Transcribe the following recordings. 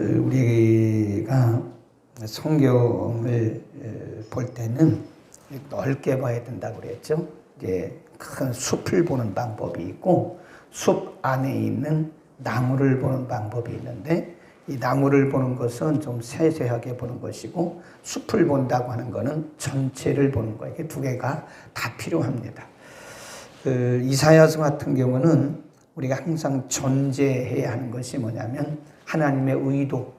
우리가 성경을 볼 때는 넓게 봐야 된다고 그랬죠. 이제 큰 숲을 보는 방법이 있고 숲 안에 있는 나무를 보는 방법이 있는데 이 나무를 보는 것은 좀 세세하게 보는 것이고 숲을 본다고 하는 것은 전체를 보는 거예요. 이게 두 개가 다 필요합니다. 이사야서 같은 경우는 우리가 항상 전제해야 하는 것이 뭐냐면 하나님의 의도,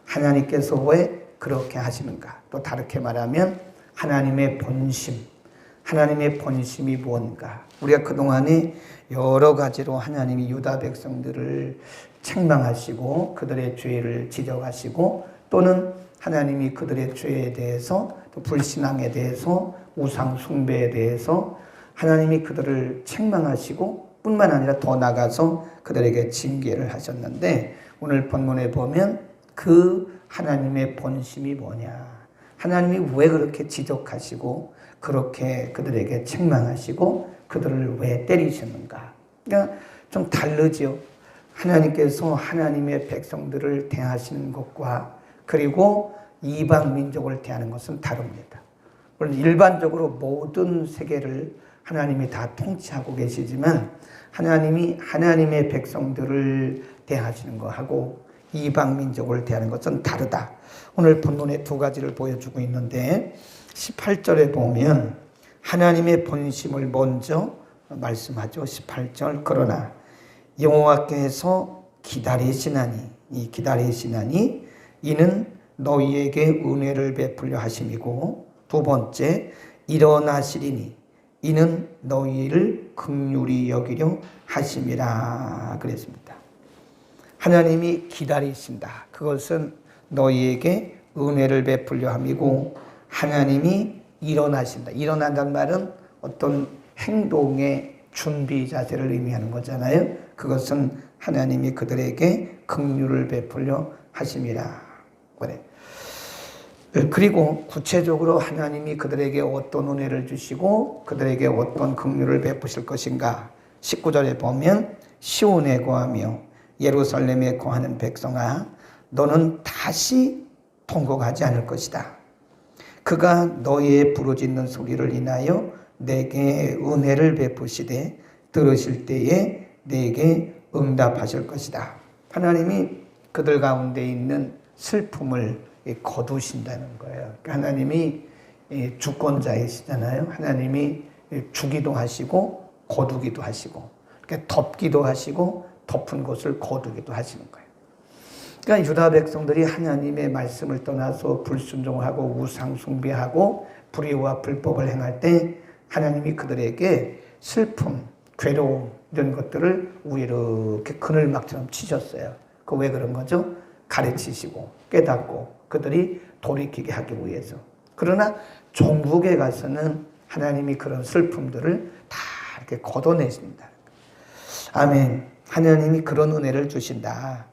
하나님께서 왜 그렇게 하시는가, 또 다르게 말하면 하나님의 본심, 하나님의 본심이 뭔가. 우리가 그동안에 여러 가지로 하나님이 유다 백성들을 책망하시고 그들의 죄를 지적하시고 또는 하나님이 그들의 죄에 대해서 또 불신앙에 대해서 우상 숭배에 대해서 하나님이 그들을 책망하시고 뿐만 아니라 더 나가서 그들에게 징계를 하셨는데 오늘 본문에 보면 그 하나님의 본심이 뭐냐, 하나님이 왜 그렇게 지적하시고 그렇게 그들에게 책망하시고 그들을 왜 때리셨는가. 그러니까 좀 다르죠. 하나님께서 하나님의 백성들을 대하시는 것과 그리고 이방 민족을 대하는 것은 다릅니다. 물론 일반적으로 모든 세계를 하나님이 다 통치하고 계시지만 하나님이 하나님의 백성들을 대하시는 것하고 이방 민족을 대하는 것은 다르다. 오늘 본문에 두 가지를 보여주고 있는데 18절에 보면 하나님의 본심을 먼저 말씀하죠. 18절 그러나 여호와께서 기다리시나니 이 기다리시나니 이는 너희에게 은혜를 베풀려 하심이고 두 번째 일어나시리니 이는 너희를 긍휼히 여기려 하심이라 그랬습니다. 하나님이 기다리신다. 그것은 너희에게 은혜를 베풀려 함이고 하나님이 일어나신다. 일어난다는 말은 어떤 행동의 준비 자세를 의미하는 거잖아요. 그것은 하나님이 그들에게 긍휼을 베풀려 하심이라. 그래. 그리고 구체적으로 하나님이 그들에게 어떤 은혜를 주시고 그들에게 어떤 긍휼을 베푸실 것인가. 19절에 보면 시온에 거하며 예루살렘에 거하는 백성아 너는 다시 통곡하지 않을 것이다. 그가 너희의 부르짖는 소리를 인하여 내게 은혜를 베푸시되 들으실 때에 내게 응답하실 것이다. 하나님이 그들 가운데 있는 슬픔을 거두신다는 거예요. 하나님이 주권자이시잖아요. 하나님이 주기도 하시고 거두기도 하시고 덮기도 하시고 덮은 것을 거두기도 하시는 거예요. 그러니까 유다 백성들이 하나님의 말씀을 떠나서 불순종하고 우상 숭배하고 불의와 불법을 행할 때 하나님이 그들에게 슬픔, 괴로움 이런 것들을 이렇게 그늘막처럼 치셨어요. 그 왜 그런 거죠? 가르치시고 깨닫고 그들이 돌이키게 하기 위해서. 그러나 종국에 가서는 하나님이 그런 슬픔들을 다 이렇게 걷어내신다. 아멘. 하나님이 그런 은혜를 주신다.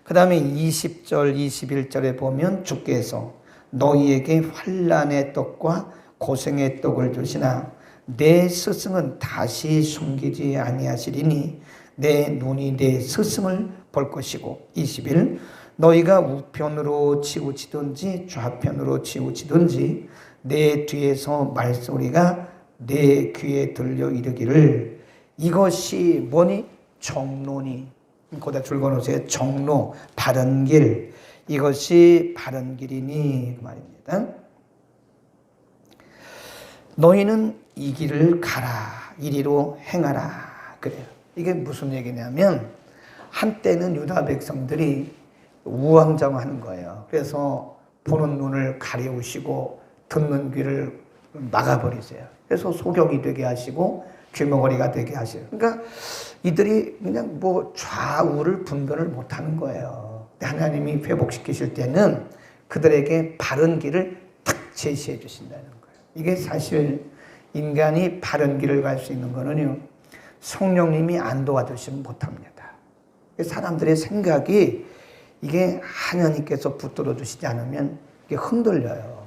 그 다음에 20절, 21절에 보면 주께서 너희에게 환난의 떡과 고생의 떡을 주시나 내 스승은 다시 숨기지 아니하시리니 내 눈이 내 스승을 볼 것이고 21 너희가 우편으로 치우치든지 좌편으로 치우치든지 내 뒤에서 말소리가 내 귀에 들려 이르기를 이것이 뭐니? 정로니. 거기다 줄거놓으세요. 정로, 바른 길. 이것이 바른 길이니 그 말입니다. 너희는 이 길을 가라. 이리로 행하라. 그래요. 이게 무슨 얘기냐면 한때는 유다 백성들이 우왕좌왕하는 거예요. 그래서 보는 눈을 가려우시고 듣는 귀를 막아버리세요. 그래서 소경이 되게 하시고 귀머거리가 되게 하시고. 그러니까 이들이 그냥 좌우를 분별을 못하는 거예요. 하나님이 회복시키실 때는 그들에게 바른 길을 탁 제시해 주신다는 거예요. 이게 사실 인간이 바른 길을 갈 수 있는 거는요, 성령님이 안 도와주시면 못합니다. 사람들의 생각이 이게 하나님께서 붙들어 주시지 않으면 이게 흔들려요.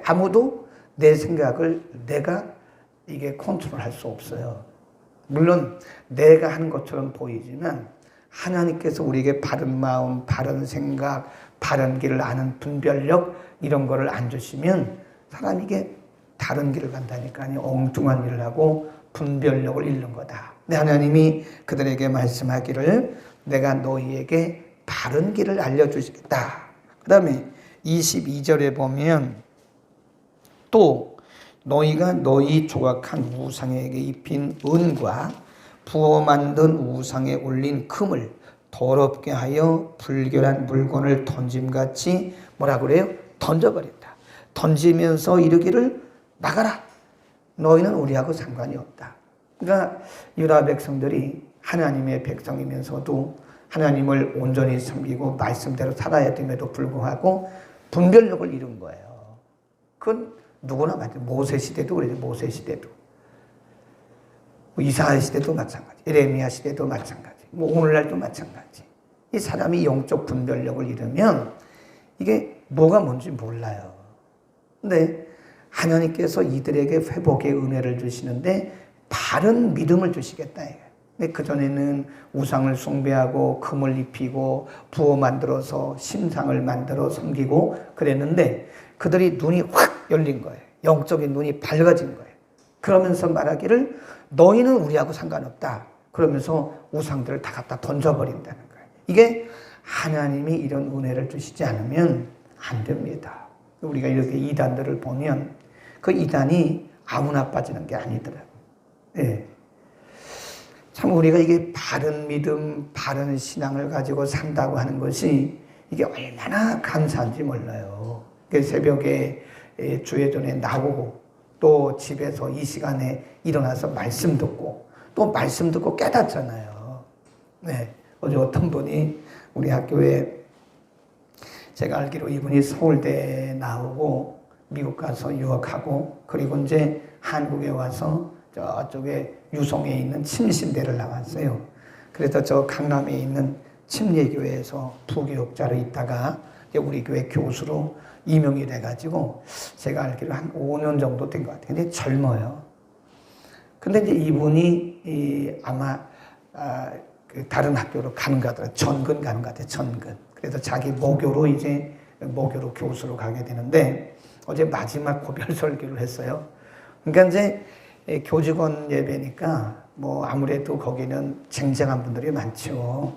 아무도 내 생각을 내가 이게 컨트롤할 수 없어요. 물론 내가 하는 것처럼 보이지만 하나님께서 우리에게 바른 마음, 바른 생각, 바른 길을 아는 분별력 이런 거를 안 주시면 사람이 이게 다른 길을 간다니까요. 엉뚱한 일을 하고 분별력을 잃는 거다. 근데 하나님이 그들에게 말씀하기를 내가 너희에게 바른 길을 알려주시겠다. 그 다음에 22절에 보면 또 너희가 너희 조각한 우상에게 입힌 은과 부어 만든 우상에 올린 금을 더럽게 하여 불결한 물건을 던짐같이 뭐라 그래요? 던져버린다. 던지면서 이르기를 나가라. 너희는 우리하고 상관이 없다. 그러니까 유다 백성들이 하나님의 백성이면서도 하나님을 온전히 섬기고 말씀대로 살아야 됨에도 불구하고 분별력을 잃은 거예요. 그건 누구나 마찬가지. 모세 시대도 그래요. 모세 시대도. 이사야 시대도 마찬가지. 에레미야 시대도 마찬가지. 오늘날도 마찬가지. 이 사람이 영적 분별력을 잃으면 이게 뭐가 뭔지 몰라요. 근데 하나님께서 이들에게 회복의 은혜를 주시는데 바른 믿음을 주시겠다. 근데 그전에는 우상을 숭배하고 금을 입히고 부어 만들어서 신상을 만들어 섬기고 그랬는데 그들이 눈이 확 열린 거예요. 영적인 눈이 밝아진 거예요. 그러면서 말하기를 너희는 우리하고 상관없다. 그러면서 우상들을 다 갖다 던져버린다는 거예요. 이게 하나님이 이런 은혜를 주시지 않으면 안 됩니다. 우리가 이렇게 이단들을 보면 그 이단이 아무나 빠지는 게 아니더라고요. 예. 참 우리가 이게 바른 믿음, 바른 신앙을 가지고 산다고 하는 것이 이게 얼마나 감사한지 몰라요. 새벽에 주예전에 나오고 또 집에서 이 시간에 일어나서 말씀 듣고 또 말씀 듣고 깨닫잖아요. 네. 어제 어떤 분이 우리 학교에 제가 알기로 이분이 서울대에 나오고 미국 가서 유학하고 그리고 이제 한국에 와서 저쪽에 유성에 있는 침신대를 나왔어요. 그래서 저 강남에 있는 침례교회에서 부교육자로 있다가 우리 교회 교수로 임용이 돼가지고 제가 알기로 한 5년 정도 된 것 같아요. 근데 젊어요. 근데 이제 이분이 아마 다른 학교로 가는 것 같아요. 전근 가는 것 같아요. 전근. 그래서 자기 모교로 이제 모교로 교수로 가게 되는데 어제 마지막 고별 설교를 했어요. 그러니까 이제 교직원 예배니까 뭐 아무래도 거기는 쟁쟁한 분들이 많죠.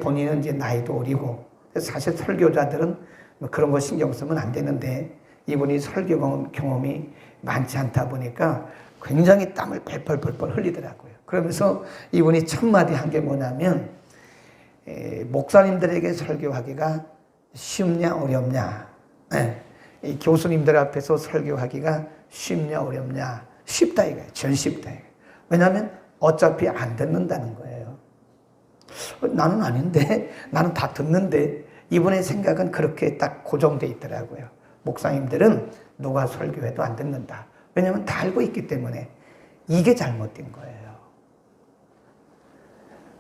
본인은 이제 나이도 어리고 사실 설교자들은 뭐 그런 거 신경 쓰면 안 되는데 이분이 설교 경험이 많지 않다 보니까 굉장히 땀을 펄펄펄 흘리더라고요. 그러면서 이분이 첫 마디 한 게 뭐냐면 목사님들에게 설교하기가 쉽냐 어렵냐, 이 교수님들 앞에서 설교하기가 쉽냐 어렵냐, 쉽다 이거예요. 전 쉽다 이거예요. 왜냐하면 어차피 안 듣는다는 거예요. 나는 아닌데, 나는 다 듣는데 이분의 생각은 그렇게 딱 고정돼 있더라고요. 목사님들은 누가 설교해도 안 듣는다. 왜냐하면 다 알고 있기 때문에. 이게 잘못된 거예요.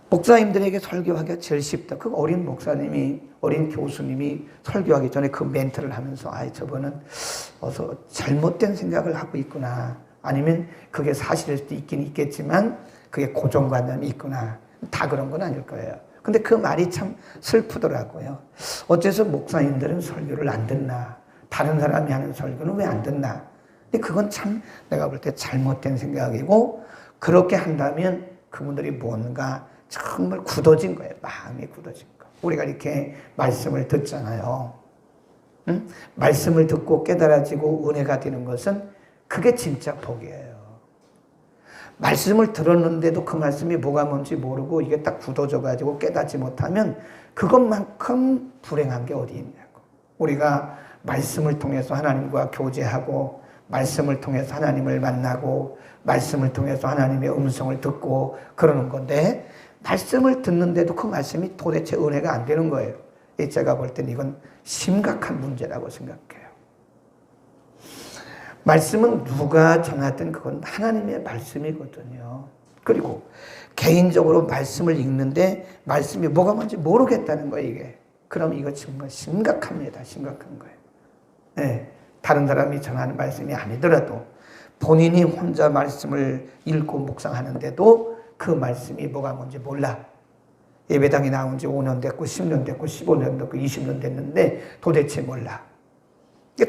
목사님들에게 설교하기가 제일 쉽다. 그 어린 목사님이, 어린 교수님이 설교하기 전에 그 멘트를 하면서 저분은 어서 잘못된 생각을 하고 있구나. 아니면 그게 사실일 수도 있긴 있겠지만 그게 고정관념이 있구나. 다 그런 건 아닐 거예요. 근데 그 말이 참 슬프더라고요. 어째서 목사님들은 설교를 안 듣나? 다른 사람이 하는 설교는 왜 안 듣나? 근데 그건 참 내가 볼 때 잘못된 생각이고 그렇게 한다면 그분들이 뭔가 정말 굳어진 거예요. 마음이 굳어진 거. 우리가 이렇게 말씀을 듣잖아요. 응? 말씀을 듣고 깨달아지고 은혜가 되는 것은 그게 진짜 복이에요. 말씀을 들었는데도 그 말씀이 뭐가 뭔지 모르고 이게 딱 굳어져가지고 깨닫지 못하면 그것만큼 불행한 게 어디 있냐고. 우리가 말씀을 통해서 하나님과 교제하고 말씀을 통해서 하나님을 만나고 말씀을 통해서 하나님의 음성을 듣고 그러는 건데 말씀을 듣는데도 그 말씀이 도대체 은혜가 안 되는 거예요. 제가 볼 때는 이건 심각한 문제라고 생각해요. 말씀은 누가 전하든 그건 하나님의 말씀이거든요. 그리고 개인적으로 말씀을 읽는데 말씀이 뭐가 뭔지 모르겠다는 거예요, 이게. 그럼 이거 정말 심각합니다. 심각한 거예요. 네, 다른 사람이 전하는 말씀이 아니더라도 본인이 혼자 말씀을 읽고 묵상하는데도 그 말씀이 뭐가 뭔지 몰라. 예배당에 나온 지 5년 됐고 10년 됐고 15년 됐고 20년 됐는데 도대체 몰라.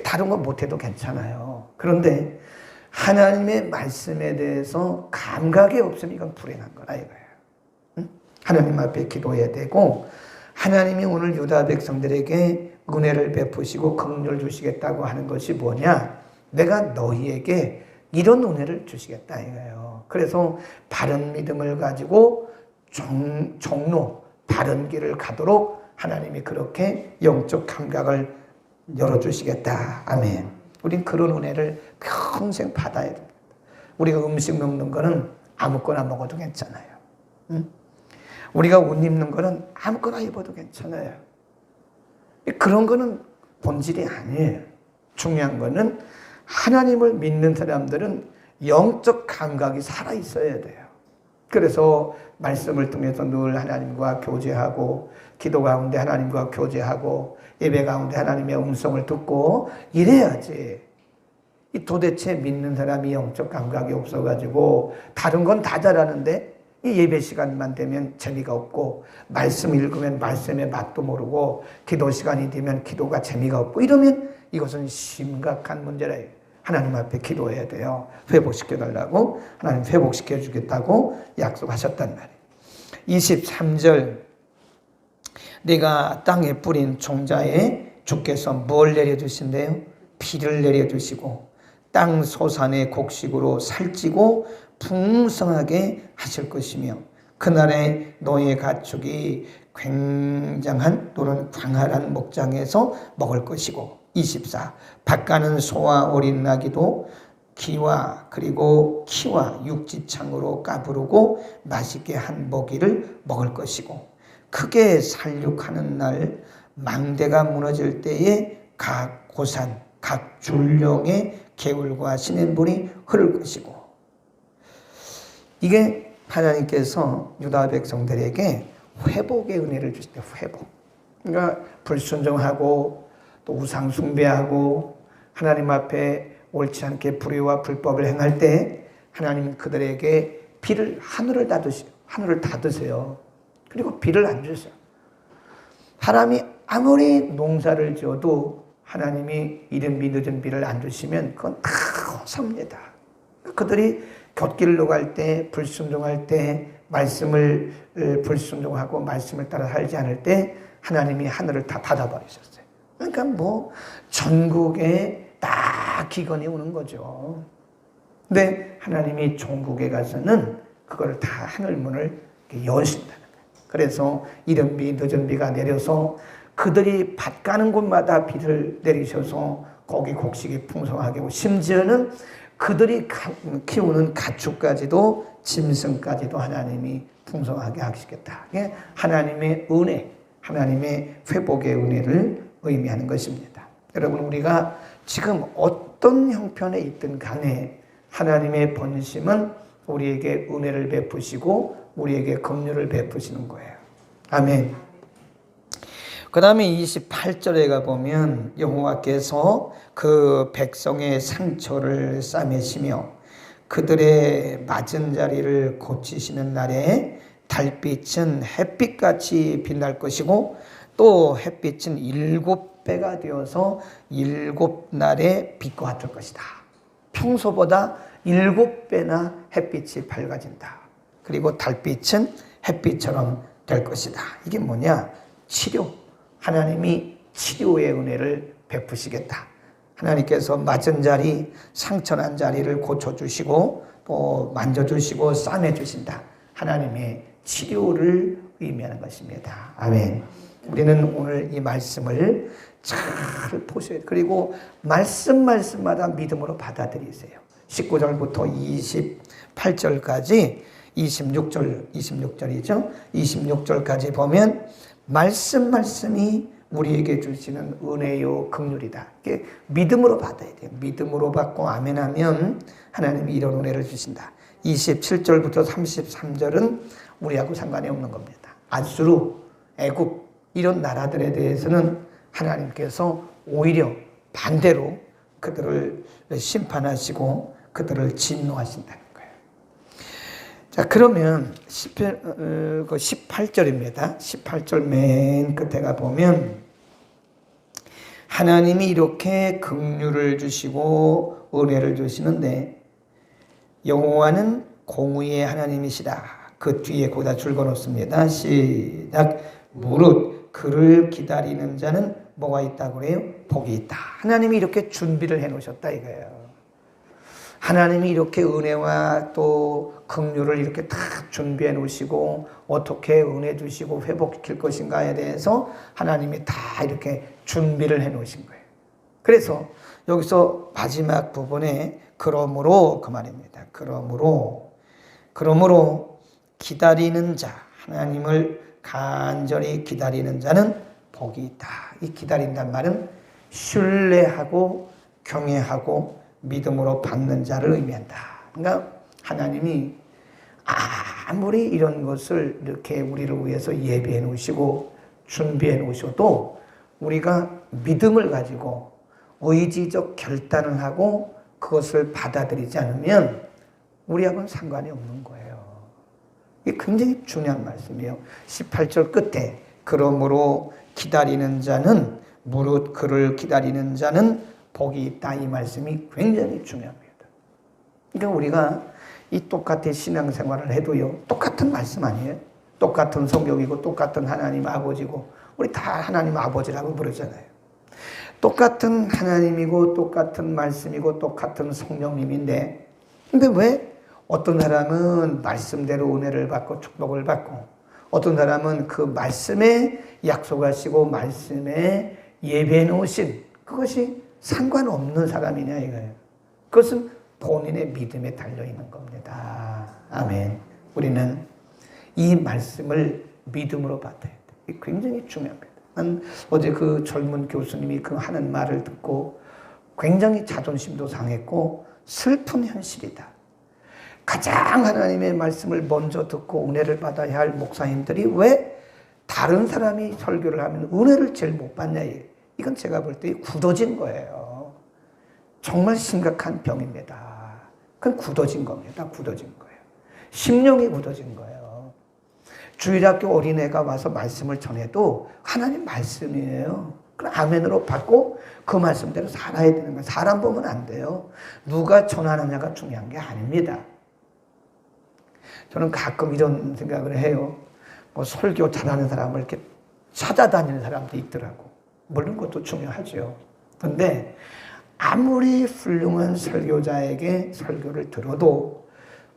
다른 건 못해도 괜찮아요. 그런데 하나님의 말씀에 대해서 감각이 없으면 이건 불행한 거라 이거예요. 응? 하나님 앞에 기도해야 되고, 하나님이 오늘 유다 백성들에게 은혜를 베푸시고 긍휼을 주시겠다고 하는 것이 뭐냐? 내가 너희에게 이런 은혜를 주시겠다 이거예요. 그래서 바른 믿음을 가지고 종로 바른 길을 가도록 하나님이 그렇게 영적 감각을 열어주시겠다. 아멘. 우린 그런 은혜를 평생 받아야 됩니다. 우리가 음식 먹는 거는 아무거나 먹어도 괜찮아요. 응? 우리가 옷 입는 거는 아무거나 입어도 괜찮아요. 그런 거는 본질이 아니에요. 중요한 거는 하나님을 믿는 사람들은 영적 감각이 살아있어야 돼요. 그래서 말씀을 통해서 늘 하나님과 교제하고, 기도 가운데 하나님과 교제하고, 예배 가운데 하나님의 음성을 듣고 이래야지. 도대체 믿는 사람이 영적 감각이 없어가지고 다른 건 다 잘하는데 이 예배 시간만 되면 재미가 없고, 말씀 읽으면 말씀의 맛도 모르고, 기도 시간이 되면 기도가 재미가 없고, 이러면 이것은 심각한 문제라. 하나님 앞에 기도해야 돼요. 회복시켜달라고, 하나님 회복시켜 주겠다고 약속하셨단 말이에요. 23절, 내가 땅에 뿌린 종자에 주께서 뭘 내려주신대요? 비를 내려주시고 땅 소산의 곡식으로 살찌고 풍성하게 하실 것이며, 그날에 너의 가축이 굉장한 또는 광활한 목장에서 먹을 것이고, 24. 밭가는 소와 어린 나귀도 기와 그리고 키와 육지창으로 까부르고 맛있게 한 먹이를 먹을 것이고, 크게 살육하는 날 망대가 무너질 때에 각 고산 각 줄령의 개울과 시냇물이 흐를 것이고, 이게 하나님께서 유다 백성들에게 회복의 은혜를 주실 때, 회복. 그러니까 불순종하고 또 우상 숭배하고 하나님 앞에 옳지 않게 불의와 불법을 행할 때 하나님은 그들에게 비를 하늘을 닫으세요. 그리고 비를 안 주세요. 사람이 아무리 농사를 지어도 하나님이 이른 비 늦은 비를 안 주시면 그건 다 섭니다. 그들이 곁길로 갈 때, 불순종할 때, 말씀을 불순종하고 말씀을 따라 살지 않을 때 하나님이 하늘을 다 닫아버리셨어요. 그러니까 전국에 다 기근이 오는 거죠. 근데 하나님이 종국에 가서는 그걸 다 하늘문을 여신다는 거예요. 그래서 이른 비 늦은 비가 내려서 그들이 밭 가는 곳마다 비를 내리셔서 거기 곡식이 풍성하게 오고, 심지어는 그들이 키우는 가축까지도 짐승까지도 하나님이 풍성하게 하시겠다. 이게 하나님의 은혜, 하나님의 회복의 은혜를 의미하는 것입니다. 여러분, 우리가 지금 어떤 형편에 있든 간에 하나님의 본심은 우리에게 은혜를 베푸시고 우리에게 긍휼을 베푸시는 거예요. 아멘. 그 다음에 28절에 가보면 여호와께서 그 백성의 상처를 싸매시며 그들의 맞은 자리를 고치시는 날에 달빛은 햇빛같이 빛날 것이고 또 햇빛은 7배가 되어서 7날의 빛과 같을 것이다. 평소보다 7배나 햇빛이 밝아진다. 그리고 달빛은 햇빛처럼 될 것이다. 이게 뭐냐? 치료. 하나님이 치료의 은혜를 베푸시겠다. 하나님께서 맞은 자리, 상처난 자리를 고쳐주시고 또 만져주시고 싸매주신다. 하나님의 치료를 의미하는 것입니다. 아멘. 우리는 오늘 이 말씀을 잘 보셔야 돼요. 그리고 말씀마다 믿음으로 받아들이세요. 19절부터 28절까지 26절이죠. 26절까지 보면 말씀이 우리에게 주시는 은혜요 긍휼이다. 이게 믿음으로 받아야 돼요. 믿음으로 받고 아멘하면 하나님이 이런 은혜를 주신다. 27절부터 33절은 우리하고 상관이 없는 겁니다. 아수르, 애굽 이런 나라들에 대해서는 하나님께서 오히려 반대로 그들을 심판하시고 그들을 진노하신다는 거예요. 자, 그러면 18절입니다. 18절 맨 끝에 가 보면 하나님이 이렇게 긍휼을 주시고 은혜를 주시는데 여호와는 공의의 하나님이시다. 그 뒤에 거기다 줄거놓습니다. 시작. 무릇 그를 기다리는 자는 뭐가 있다고 그래요? 복이 있다. 하나님이 이렇게 준비를 해놓으셨다 이거예요. 하나님이 이렇게 은혜와 또 긍휼을 이렇게 다 준비해 놓으시고 어떻게 은혜 주시고 회복시킬 것인가에 대해서 하나님이 다 이렇게 준비를 해 놓으신 거예요. 그래서 여기서 마지막 부분에 그러므로 그 말입니다. 그러므로 기다리는 자, 하나님을 간절히 기다리는 자는 복이 있다. 이 기다린다는 말은 신뢰하고 경외하고 믿음으로 받는 자를 의미한다. 그러니까 하나님이 아무리 이런 것을 이렇게 우리를 위해서 예비해 놓으시고 준비해 놓으셔도 우리가 믿음을 가지고 의지적 결단을 하고 그것을 받아들이지 않으면 우리하고는 상관이 없는 거예요. 이게 굉장히 중요한 말씀이에요. 18절 끝에 그러므로 기다리는 자는 무릇 그를 기다리는 자는 복이 있다. 이 말씀이 굉장히 중요합니다. 그러니까 우리가 이 똑같은 신앙생활을 해도요. 똑같은 말씀 아니에요? 똑같은 성경이고 똑같은 하나님 아버지고 우리 다 하나님 아버지라고 부르잖아요. 똑같은 하나님이고 똑같은 말씀이고 똑같은 성령님인데 근데 왜 어떤 사람은 말씀대로 은혜를 받고 축복을 받고 어떤 사람은 그 말씀에 약속하시고 말씀에 예배해 놓으신 그것이 상관없는 사람이냐 이거예요. 그것은 본인의 믿음에 달려있는 겁니다. 아멘. 우리는 이 말씀을 믿음으로 받아야 돼요. 이게 굉장히 중요합니다. 난 어제 그 젊은 교수님이 그 하는 말을 듣고 굉장히 자존심도 상했고 슬픈 현실이다. 가장 하나님의 말씀을 먼저 듣고 은혜를 받아야 할 목사님들이 왜 다른 사람이 설교를 하면 은혜를 제일 못 받냐. 이건 제가 볼 때 굳어진 거예요. 정말 심각한 병입니다. 그건 굳어진 겁니다. 굳어진 거예요. 심령이 굳어진 거예요. 주일학교 어린애가 와서 말씀을 전해도 하나님 말씀이에요. 그럼 아멘으로 받고 그 말씀대로 살아야 되는 거예요. 사람 보면 안 돼요. 누가 전하느냐가 중요한 게 아닙니다. 저는 가끔 이런 생각을 해요. 뭐 설교 잘하는 사람을 이렇게 찾아다니는 사람도 있더라고. 물론 그것도 중요하죠. 그런데 아무리 훌륭한 설교자에게 설교를 들어도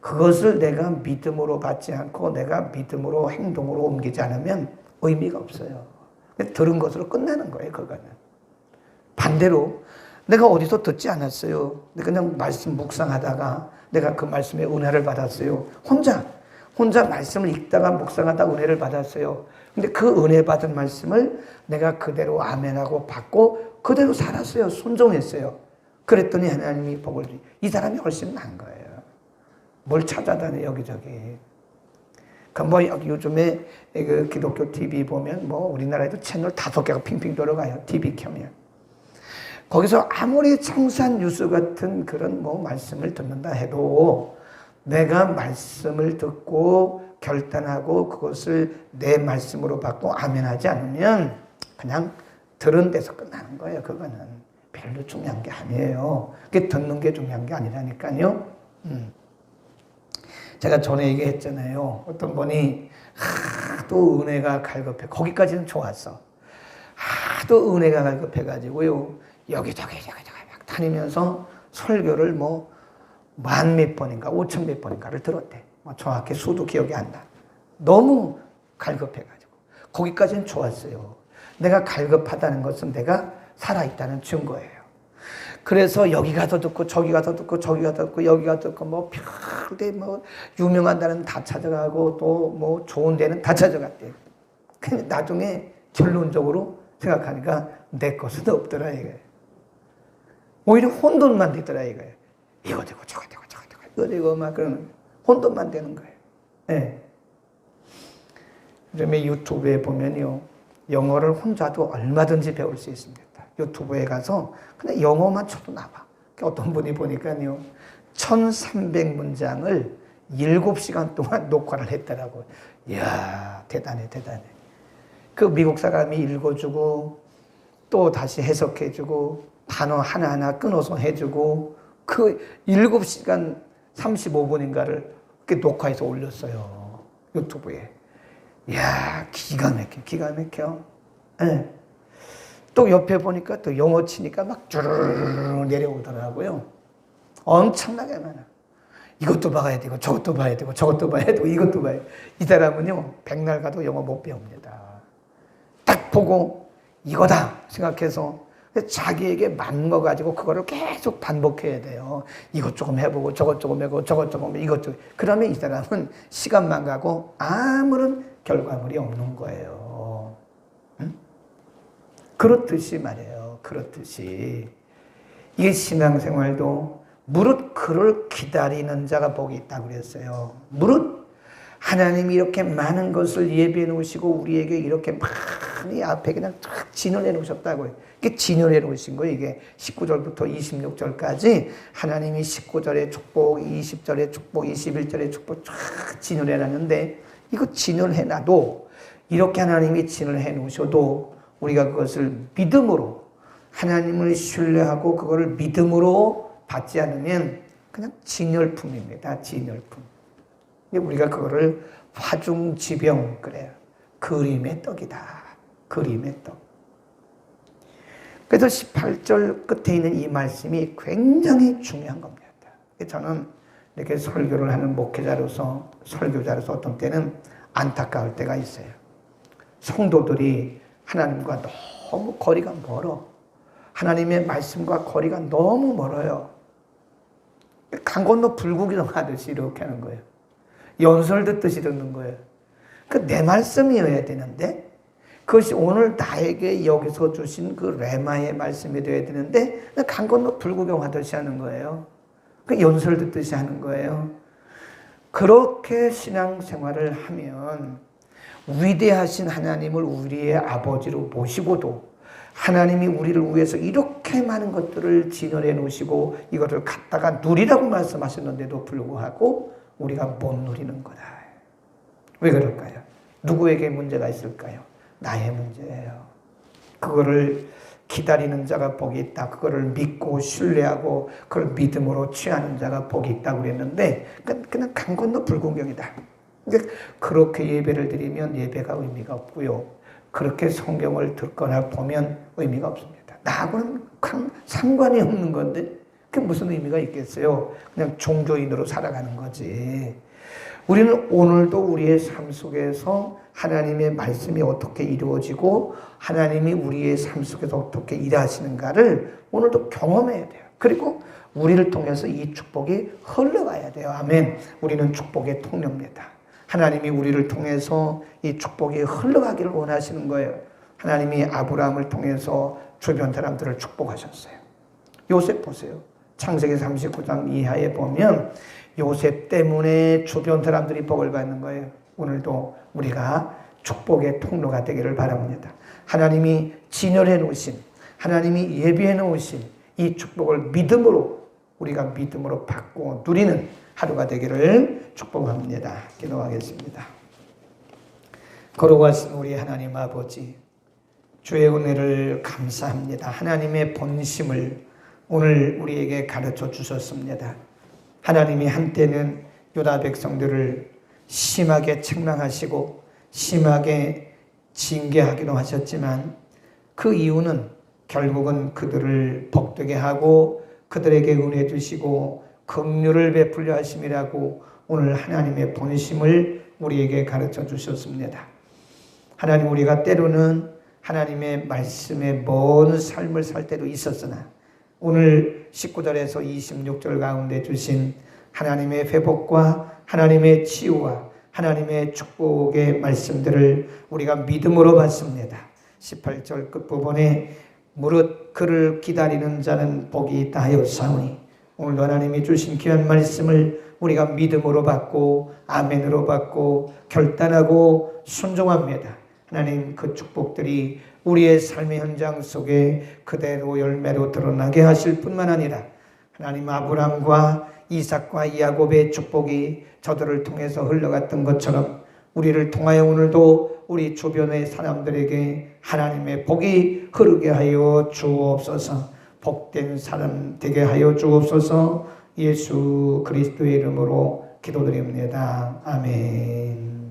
그것을 내가 믿음으로 받지 않고 내가 믿음으로 행동으로 옮기지 않으면 의미가 없어요. 들은 것으로 끝나는 거예요. 그거는. 반대로 내가 어디서 듣지 않았어요. 그냥 말씀 묵상하다가 내가 그 말씀에 은혜를 받았어요. 혼자 말씀을 읽다가 묵상하다 은혜를 받았어요. 근데 그 은혜 받은 말씀을 내가 그대로 아멘하고 받고 그대로 살았어요. 순종했어요. 그랬더니 하나님이 복을 주니 이 사람이 훨씬 나은 거예요. 뭘 찾아다녀 여기저기. 뭐 요즘에 그 기독교 TV 보면 뭐 우리나라에도 채널 5개가 핑핑 돌아가요. TV 켜면. 거기서 아무리 청산 뉴스 같은 그런 뭐 말씀을 듣는다 해도 내가 말씀을 듣고 결단하고 그것을 내 말씀으로 받고 아멘하지 않으면 그냥 들은 데서 끝나는 거예요. 그거는 별로 중요한 게 아니에요. 그게 듣는 게 중요한 게 아니라니까요. 제가 전에 얘기했잖아요. 어떤 분이 하도 은혜가 갈급해. 거기까지는 좋았어. 하도 은혜가 갈급해가지고요. 여기저기 막 다니면서 설교를 뭐 1000몇 번인가 5000몇 번인가를 들었대. 뭐 정확히 수도 기억이 안 나. 너무 갈급해가지고. 거기까지는 좋았어요. 내가 갈급하다는 것은 내가 살아있다는 증거예요. 그래서 여기 가서 듣고 저기 가서 듣고 저기 가서 듣고 여기 가서 듣고 뭐 별데 뭐 유명한 데는 다 찾아가고 또 뭐 좋은 데는 다 찾아갔대. 근데 나중에 결론적으로 생각하니까 내 것은 없더라 이거예요. 오히려 혼돈만 되더라 이거예요. 이거 되고 저거 되고 저거 되고 이거 되고 막 그런 혼돈만 되는 거예요. 네. 요즘에 유튜브에 보면요. 영어를 혼자도 얼마든지 배울 수 있습니다. 유튜브에 가서 그냥 영어만 쳐도 나와. 어떤 분이 보니까요. 1300문장을 7시간 동안 녹화를 했더라고요. 이야, 대단해. 그 미국 사람이 읽어주고 또 다시 해석해주고 단어 하나하나 끊어서 해주고 그 7시간 35분인가를 녹화해서 올렸어요. 유튜브에. 이야, 기가 막혀. 네. 또 옆에 보니까 또 영어 치니까 막 쭈르르르 내려오더라고요. 엄청나게 많아. 이것도 봐야 되고 저것도 봐야 되고 저것도 봐야 되고 이것도 봐야 되고. 이 사람은요, 백날 가도 영어 못 배웁니다. 딱 보고 이거다 생각해서 자기에게 맞는 거 가지고 그거를 계속 반복해야 돼요. 이것 조금 해보고 저것 조금 해보고 저것 조금 이것 조금. 그러면 이 사람은 시간만 가고 아무런 결과물이 없는 거예요. 응? 그렇듯이 말이에요. 그렇듯이 이게 신앙생활도 무릇 그를 기다리는 자가 복이 있다고 그랬어요. 무릇 하나님이 이렇게 많은 것을 예비해 놓으시고 우리에게 이렇게 많이 앞에 그냥 탁 진열해 놓으셨다고요. 이게 진열해 놓으신 거예요. 이게 19절부터 26절까지 하나님이 19절의 축복, 20절의 축복, 21절의 축복 쫙 진열해 놨는데 이거 진열해 놔도 이렇게 하나님이 진열해 놓으셔도 우리가 그것을 믿음으로 하나님을 신뢰하고 그거를 믿음으로 받지 않으면 그냥 진열품입니다. 진열품. 우리가 그거를 화중지병 그래요. 그림의 떡이다. 그림의 떡. 그래서 18절 끝에 있는 이 말씀이 굉장히 중요한 겁니다. 저는 이렇게 설교를 하는 목회자로서 설교자로서 어떤 때는 안타까울 때가 있어요. 성도들이 하나님과 너무 거리가 멀어. 하나님의 말씀과 거리가 너무 멀어요. 강 건너 불구경 하듯이 이렇게 하는 거예요. 연설 듣듯이 듣는 거예요. 내 말씀이어야 되는데 그것이 오늘 나에게 여기서 주신 그 레마의 말씀이 되어야 되는데 강 건너 불구경 하듯이 하는 거예요. 연설 듣듯이 하는 거예요. 그렇게 신앙생활을 하면 위대하신 하나님을 우리의 아버지로 모시고도 하나님이 우리를 위해서 이렇게 많은 것들을 진열해 놓으시고 이것을 갖다가 누리라고 말씀하셨는데도 불구하고 우리가 못 누리는 거다. 왜 그럴까요? 누구에게 문제가 있을까요? 나의 문제예요. 그거를 기다리는 자가 복이 있다. 그거를 믿고 신뢰하고 그걸 믿음으로 취하는 자가 복이 있다고 그랬는데 그냥 강 건너 불구경이다. 그렇게 예배를 드리면 예배가 의미가 없고요. 그렇게 성경을 듣거나 보면 의미가 없습니다. 나하고는 상관이 없는 건데 그게 무슨 의미가 있겠어요? 그냥 종교인으로 살아가는 거지. 우리는 오늘도 우리의 삶 속에서 하나님의 말씀이 어떻게 이루어지고 하나님이 우리의 삶 속에서 어떻게 일하시는가를 오늘도 경험해야 돼요. 그리고 우리를 통해서 이 축복이 흘러가야 돼요. 아멘. 우리는 축복의 통로입니다. 하나님이 우리를 통해서 이 축복이 흘러가기를 원하시는 거예요. 하나님이 아브라함을 통해서 주변 사람들을 축복하셨어요. 요셉 보세요. 창세기 39장 이하에 보면 요셉 때문에 주변 사람들이 복을 받는 거예요. 오늘도 우리가 축복의 통로가 되기를 바랍니다. 하나님이 진열해 놓으신, 하나님이 예비해 놓으신 이 축복을 믿음으로 우리가 믿음으로 받고 누리는 하루가 되기를 축복합니다. 기도하겠습니다. 거룩하신 우리 하나님 아버지, 주의 은혜를 감사합니다. 하나님의 본심을 오늘 우리에게 가르쳐 주셨습니다. 하나님이 한때는 유다 백성들을 심하게 책망하시고 심하게 징계하기도 하셨지만 그 이유는 결국은 그들을 복되게 하고 그들에게 은혜 주시고 긍휼을 베풀려 하심이라고 오늘 하나님의 본심을 우리에게 가르쳐 주셨습니다. 하나님, 우리가 때로는 하나님의 말씀에 먼 삶을 살 때도 있었으나 오늘 19절에서 26절 가운데 주신 하나님의 회복과 하나님의 치유와 하나님의 축복의 말씀들을 우리가 믿음으로 받습니다. 18절 끝부분에 무릇 그를 기다리는 자는 복이 있다 하였사오니 오늘도 하나님이 주신 귀한 말씀을 우리가 믿음으로 받고 아멘으로 받고 결단하고 순종합니다. 하나님, 그 축복들이 우리의 삶의 현장 속에 그대로 열매로 드러나게 하실 뿐만 아니라 하나님 아브라함과 이삭과 야곱의 축복이 저들을 통해서 흘러갔던 것처럼 우리를 통하여 오늘도 우리 주변의 사람들에게 하나님의 복이 흐르게 하여 주옵소서. 복된 사람 되게 하여 주옵소서. 예수 그리스도의 이름으로 기도드립니다. 아멘.